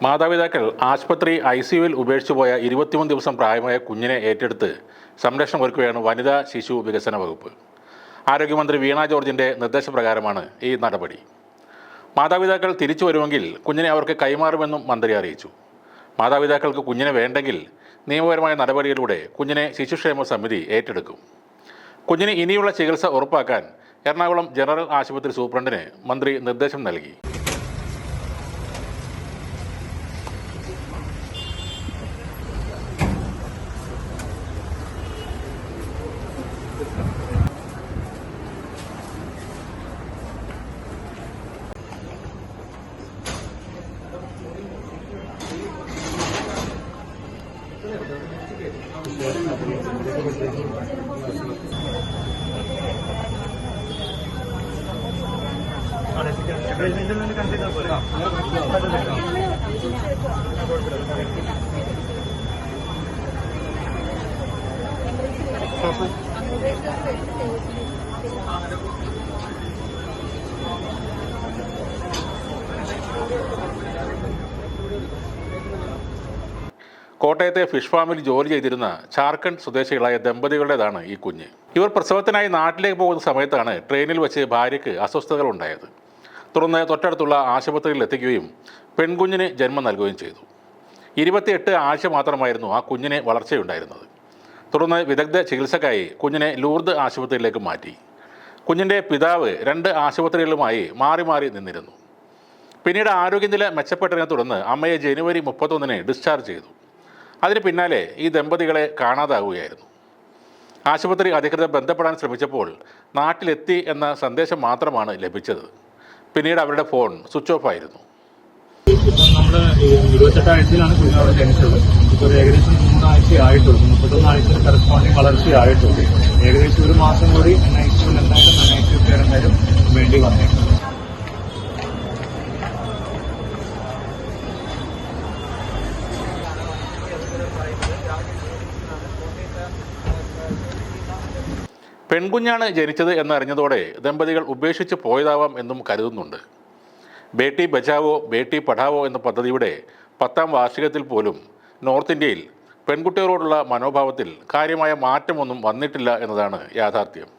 മാതാപിതാക്കൾ ആശുപത്രി ICUവിൽ ഉപേക്ഷിച്ചുപോയ 21 ദിവസം പ്രായമായ കുഞ്ഞിനെ ഏറ്റെടുത്ത് സംരക്ഷണം ഒരുക്കുകയാണ് വനിതാ ശിശു വികസന വകുപ്പ്. ആരോഗ്യമന്ത്രി വീണ ജോർജിൻ്റെ നിർദ്ദേശപ്രകാരമാണ് ഈ നടപടി. മാതാപിതാക്കൾ തിരിച്ചു വരുമെങ്കിൽ കുഞ്ഞിനെ അവർക്ക് കൈമാറുമെന്നും മന്ത്രി അറിയിച്ചു. മാതാപിതാക്കൾക്ക് കുഞ്ഞിനെ വേണ്ടെങ്കിൽ നിയമപരമായ നടപടിയിലൂടെ കുഞ്ഞിനെ ശിശുക്ഷേമ സമിതി ഏറ്റെടുക്കും. കുഞ്ഞിന് ഇനിയുള്ള ചികിത്സ ഉറപ്പാക്കാൻ എറണാകുളം ജനറൽ ആശുപത്രി സൂപ്രണ്ടിന് മന്ത്രി നിർദ്ദേശം നൽകി. കോട്ടയത്തെ ഫിഷ് ഫാമിൽ ജോലി ചെയ്തിരുന്ന ഝാർഖണ്ഡ് സ്വദേശികളായ ദമ്പതികളുടേതാണ് ഈ കുഞ്ഞ്. ഇവർ പ്രസവത്തിനായി നാട്ടിലേക്ക് പോകുന്ന സമയത്താണ് ട്രെയിനിൽ വെച്ച് ഭാര്യയ്ക്ക് അസ്വസ്ഥതകൾ ഉണ്ടായത്. തുടർന്ന് തൊട്ടടുത്തുള്ള ആശുപത്രിയിൽ എത്തിക്കുകയും പെൺകുഞ്ഞിന് ജന്മം നൽകുകയും ചെയ്തു. 28 ആഴ്ച മാത്രമായിരുന്നു ആ കുഞ്ഞിന് വളർച്ചയുണ്ടായിരുന്നത്. തുടർന്ന് വിദഗ്ധ ചികിത്സക്കായി കുഞ്ഞിനെ ലൂർദ് ആശുപത്രിയിലേക്ക് മാറ്റി. കുഞ്ഞിൻ്റെ പിതാവ് 2 ആശുപത്രികളിലുമായി മാറി മാറി നിന്നിരുന്നു. പിന്നീട് ആരോഗ്യനില മെച്ചപ്പെട്ടതിനെ തുടർന്ന് അമ്മയെ ജനുവരി 31-ന് ഡിസ്ചാർജ് ചെയ്തു. അതിന് പിന്നാലെ ഈ ദമ്പതികളെ കാണാതാവുകയായിരുന്നു. ആശുപത്രി അധികൃതർ ബന്ധപ്പെടാൻ ശ്രമിച്ചപ്പോൾ നാട്ടിലെത്തി എന്ന സന്ദേശം മാത്രമാണ് ലഭിച്ചത്. പിന്നീട് അവരുടെ ഫോൺ സ്വിച്ച് ഓഫ് ആയിരുന്നു. നമ്മൾ 28 ആഴ്ചയിലാണ് കുഞ്ഞ് അവിടെ ജനിച്ചത്. ഇപ്പോൾ ഏകദേശം 3 ആഴ്ചയായിട്ടുള്ളൂ. 31 ആഴ്ച കറസ്പോണ്ടിങ് വളർച്ചയായിട്ടുള്ളൂ. ഏകദേശം 1 മാസം കൂടി NICUവിൽ എന്തായാലും NICU കെയർ എന്തായാലും വേണ്ടി വന്നേക്കും. പെൺകുഞ്ഞാണ് ജനിച്ചത് എന്നറിഞ്ഞതോടെ ദമ്പതികൾ ഉപേക്ഷിച്ച് പോയതാവാം എന്നും കരുതുന്നുണ്ട്. ബേട്ടി ബച്ചാവോ ബേട്ടി പഠാവോ എന്ന പദ്ധതിയുടെ 10ാം വാർഷികത്തിൽ പോലും നോർത്ത് ഇന്ത്യയിൽ പെൺകുട്ടികളോടുള്ള മനോഭാവത്തിൽ കാര്യമായ മാറ്റമൊന്നും വന്നിട്ടില്ല എന്നതാണ് യാഥാർത്ഥ്യം.